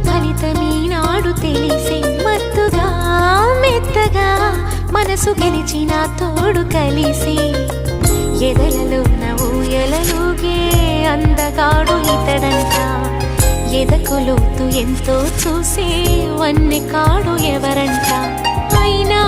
ఫలితమీనాడు తెలిసే మత్తుగా మెత్తగా మనసు గెలిచిన తోడు కలిసి ఎదలలో ఊయలలుగే అందగాడు ఇతడంట ఎదకులోతు ఎంతో చూసే వన్నె కాడు ఎవరంట అయినా